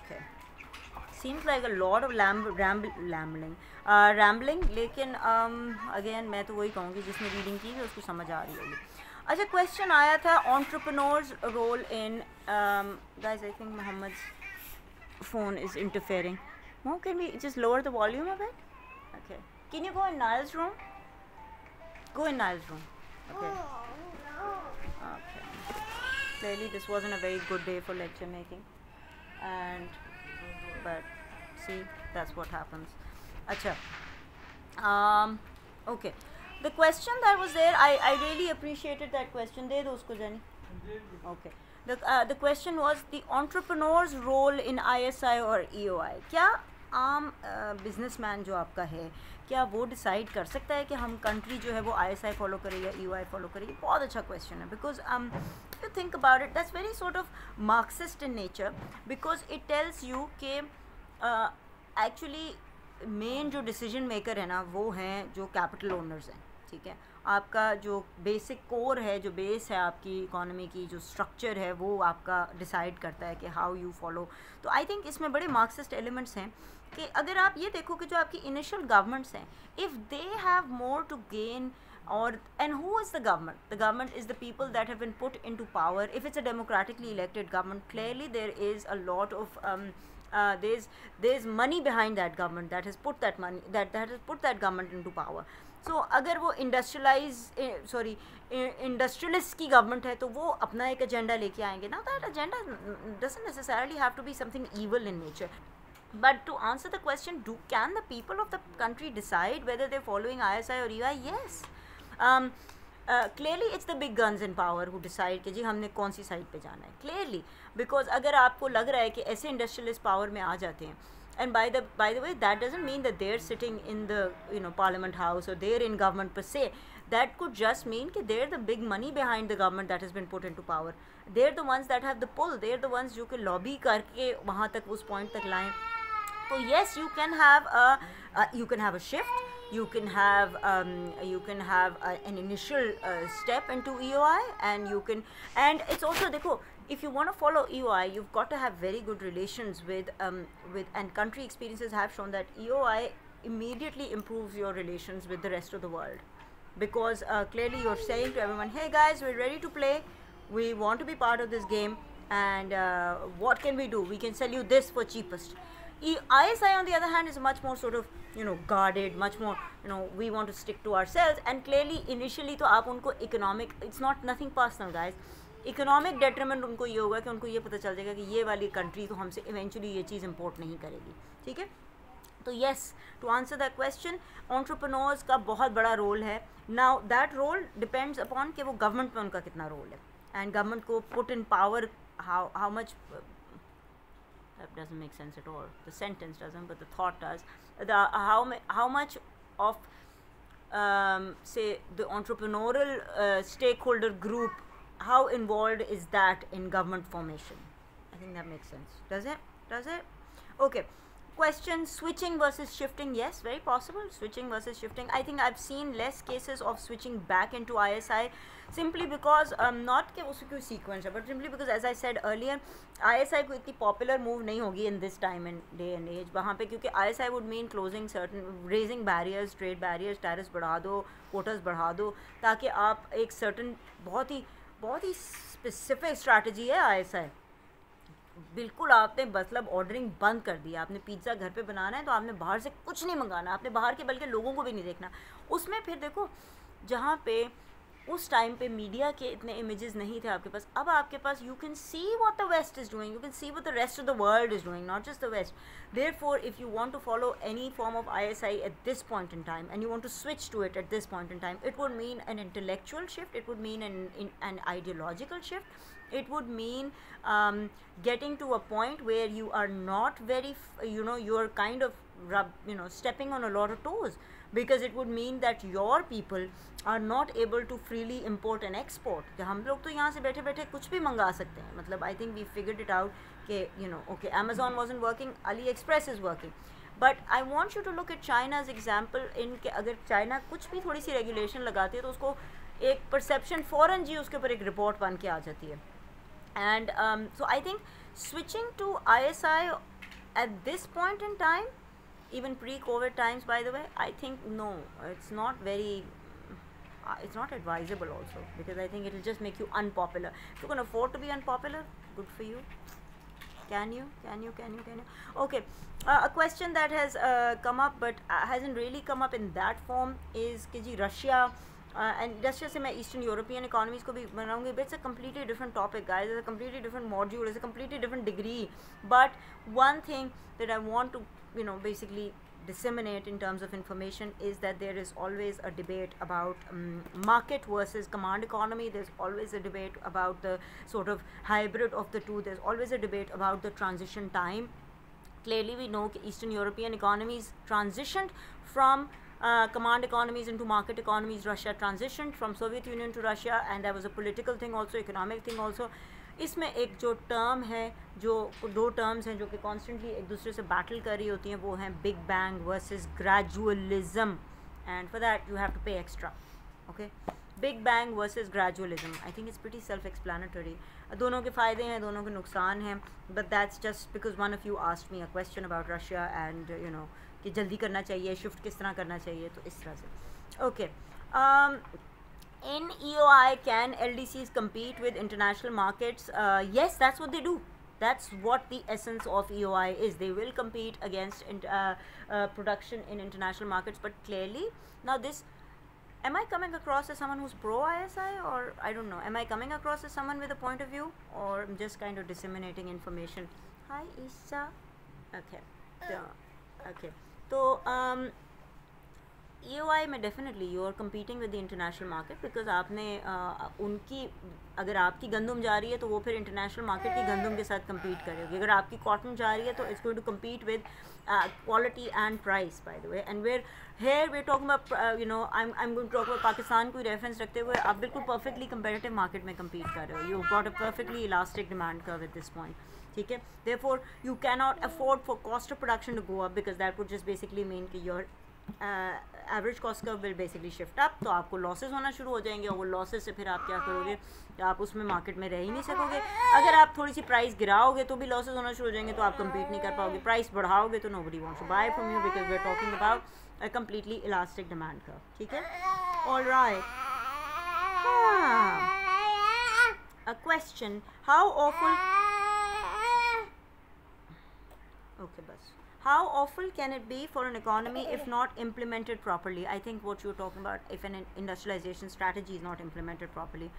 Okay. Seems like a lot of rambling, लेकिन again मैं तो वही कहूँगी जिसने रीडिंग की है उसको समझ आ रही होगी. अच्छा, क्वेश्चन आया था entrepreneurs role in guys, I think Muhammad's phone is interfering. Mo, can we just lower the volume a bit? Okay. Can you go in Niall's room? Go in Niall's room. Okay. Okay. Clearly this wasn't a very good day for lecture making. But see, that's what happens. Acha. Okay. The question that was there, I really appreciated that question. De do usko Jenny. Okay. The question was the entrepreneur's role in ISI or EOI. क्या आम businessman जो आपका है, क्या वो decide कर सकता है कि हम कंट्री जो है वो ISI फॉलो करे या EOI फॉलो करे? बहुत अच्छा क्वेश्चन है, because you think about it, that's very sort of Marxist in nature, because it tells you कि actually मेन जो डिसीजन मेकर है ना वो हैं जो कैपिटल ओनर्स हैं. ठीक है, आपका जो बेसिक कोर है, जो बेस है आपकी इकोनॉमी की, जो स्ट्रक्चर है वो आपका डिसाइड करता है कि हाउ यू फॉलो. तो आई थिंक इसमें बड़े मार्क्सिस्ट एलिमेंट्स हैं कि अगर आप ये देखो कि जो आपकी इनिशियल गवर्नमेंट्स हैं, if they have more to gain, or and who is the government? The government is the people that have been put into power. If it's a democratically elected government, clearly there is a lot of there's money behind that government that has put that money that has put that government into power. So अगर वो industrialist की government है तो वो अपना एक agenda लेके आएंगे. ना that agenda doesn't necessarily have to be something evil in nature. But to answer the question, can the people of the country decide whether they're following ISI or EOI? Yes. Clearly it's the big guns in power who decide कि जी हमने कौन सी side पे जाना है. Clearly, because अगर आपको लग रहा है कि ऐसे इंडस्ट्रियलिस्ट पावर में आ जाते हैं, and by the way, that doesn't mean that they're sitting in the parliament house or they're in government per se. That could just mean कि they're the big money behind the government that has been put into power. They're the ones that have the pull. They're the ones जो कि lobby करके वहाँ तक उस point तक लाएं. So yes, you can have a shift. You can have an initial step into EOI, and it's also देखो, if you want to follow EOI, you've got to have very good relations with and country experiences have shown that EOI immediately improves your relations with the rest of the world, because clearly you're saying to everyone, hey guys, we're ready to play, we want to be part of this game, and what can we do? We can sell you this for cheapest. ISI on the other hand is much more sort of guarded, much more we want to stick to ourselves, and clearly initially तो आप उनको economic, it's not nothing personal guys, economic detriment उनको ये होगा कि उनको ये पता चल जाएगा कि ये वाली country तो हमसे eventually ये चीज़ import नहीं करेगी. ठीक है, तो yes, to answer that question, entrepreneurs का बहुत बड़ा रोल है. Now that role depends upon कि वो government में उनका कितना रोल है, and government को put in power how much. That doesn't make sense at all. The sentence doesn't, but the thought does. How much of say the entrepreneurial stakeholder group, how involved is that in government formation? I think that makes sense. Does it? Okay. Question: switching versus shifting. Yes, very possible. Switching versus shifting. I think I've seen less cases of switching back into ISI, simply because not कि उसकी कोई sequence है, but simply because as I said earlier, ISI को इतनी popular move नहीं होगी in this time and day and age वहाँ पे, क्योंकि ISI would mean raising barriers, trade barriers, tariffs बढ़ा दो, quotas बढ़ा दो, ताकि आप एक certain बहुत ही specific strategy है ISI. बिल्कुल आपने मतलब ऑर्डरिंग बंद कर दिया. आपने पिज़्ज़ा घर पे बनाना है तो आपने बाहर से कुछ नहीं मंगाना, आपने बाहर के बल्कि लोगों को भी नहीं देखना. उसमें फिर देखो, जहाँ पे उस टाइम पे मीडिया के इतने इमेजेस नहीं थे आपके पास, अब आपके पास you can see what the west is doing, you can see what the rest of the world is doing, not just the west. Therefore if you want to follow any form of ISI at this point in time and you want to switch to it at this point in time, it would mean an intellectual shift, it would mean an ideological shift, it would mean getting to a point where you are not very you're kind of stepping on a lot of toes, because it would mean that your people are not able to freely import and export. हम लोग तो यहाँ से बैठे बैठे कुछ भी मंगा सकते हैं. मतलब I think we figured it out कि okay, Amazon wasn't working, AliExpress is working. But I want you to look at China's example in कि अगर China कुछ भी थोड़ी सी रेगुलेशन लगाती है तो उसको एक परसेप्शन फ़ौरन जी उसके ऊपर एक रिपोर्ट बन के आ जाती है. And so I think switching to ISI at this point in time, even pre-COVID times, by the way, I think no, it's not very it's not advisable also, because I think it'll just make you unpopular. If you can afford to be unpopular, good for you. Can you? Okay. A question that has come up but hasn't really come up in that form is कि जी Russia and Russia से मैं Eastern European economies को भी बनाऊंगी. But it's a completely different topic, guys. It's a completely different module. It's a completely different degree. But one thing that I want to, basically disseminate in terms of information is that there is always a debate about market versus command economy. There's always a debate about the sort of hybrid of the two. There's always a debate about the transition time. Clearly we know that Eastern European economies transitioned from command economies into market economies. Russia transitioned from Soviet Union to Russia, and there was a political thing also, economic thing also. इसमें एक जो term है, जो दो terms हैं जो कि constantly एक दूसरे से बैटल कर रही होती हैं, वो हैं big bang versus gradualism, and for that you have to pay extra. Okay, big bang versus gradualism, I think it's pretty self explanatory. दोनों के फ़ायदे हैं, दोनों के नुकसान हैं, but that's just because one of you asked me a question about Russia and कि जल्दी करना चाहिए, शिफ्ट किस तरह करना चाहिए, तो इस तरह से. Okay, in EOI, can LDCs compete with international markets? Yes, that's what they do. That's what the essence of EOI is. They will compete against production in international markets. But clearly, now this, am I coming across as someone who's pro ISI, or I don't know, am I coming across as someone with a point of view, or I'm just kind of disseminating information? Hi Isha. Okay, so EOI में definitely you are competing with the international market, because आपने उनकी, अगर आपकी गंदम जा रही है तो वो फिर इंटरनेशनल मार्केट की गंदम के साथ कम्पीट करेगी. अगर आपकी कॉटन जा रही है तो it's going to compete with quality and price, by the way. And we're talking about I'm going to talk about Pakistan को रेफरेंस रखते हुए आप बिल्कुल परफेक्टली कंपेरेटिव मार्केट में कम्पीट कर रहे हो. You got a perfectly elastic demand curve at this point. ठीक है, therefore you can not afford for cost of production to go up, because that would just basically mean कि your average cost curve will basically shift up. तो आपको losses होना शुरू हो जाएंगे, और वो लॉसेस से फिर आप क्या करोगे, आप उसमें मार्केट में रह ही नहीं सकोगे. अगर आप थोड़ी सी प्राइस गिराओगे तो भी लॉसेस होना शुरू हो जाएंगे, तो आप कम्पीट नहीं कर पाओगे. प्राइस बढ़ाओगे तो nobody wants to buy from you, because we are talking about a completely elastic demand curve. ठीक है, alright. A question, how awful, okay बस, how awful can it be for an economy if not implemented properly? I think what you're talking about, if an industrialization strategy is not implemented properly,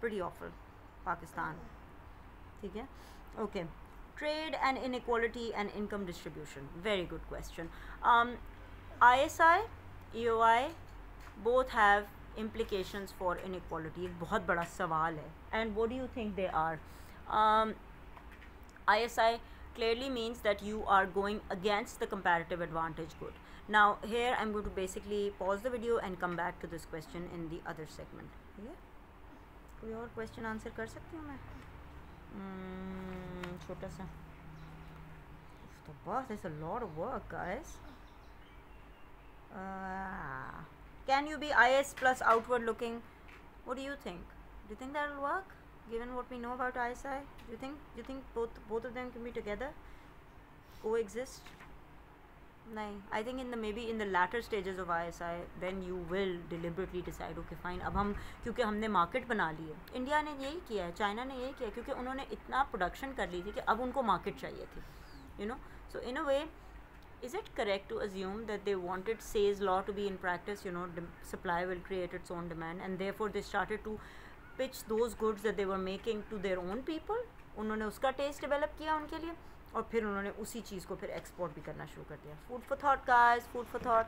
pretty awful. Pakistan. ठीक है, okay. Trade and inequality and income distribution, very good question. ISI, EOI both have implications for inequality. एक बहुत बड़ा सवाल है. And what do you think they are? ISI clearly means that you are going against the comparative advantage good. Now here I'm going to basically pause the video and come back to this question in the other segment. ठीक है, कोई और question answer कर सकती हूँ मैं? छोटा सा. तो बहुत, there's a lot of work, guys. Can you be IS plus outward looking? What do you think? Do you think that will work? Given what we know about ISI, do you think both of them can be together, coexist? नहीं, I think maybe in the latter stages of ISI, then you will deliberately decide, okay fine, अब हम, क्योंकि हमने market बना ली है, India ने यही किया है, चाइना ने यही किया, क्योंकि उन्होंने इतना प्रोडक्शन कर ली थी कि अब उनको मार्केट चाहिए थी, so in a way, is it correct to assume that they wanted Say's law to be in practice? Supply will create its own demand, and therefore they started to pitch those goods that they were making to their own people. उन्होंने उसका test develop किया उनके लिए, और फिर उन्होंने उसी चीज़ को फिर एक्सपोर्ट भी करना शुरू कर दिया. Food for thought, guys, food for thought.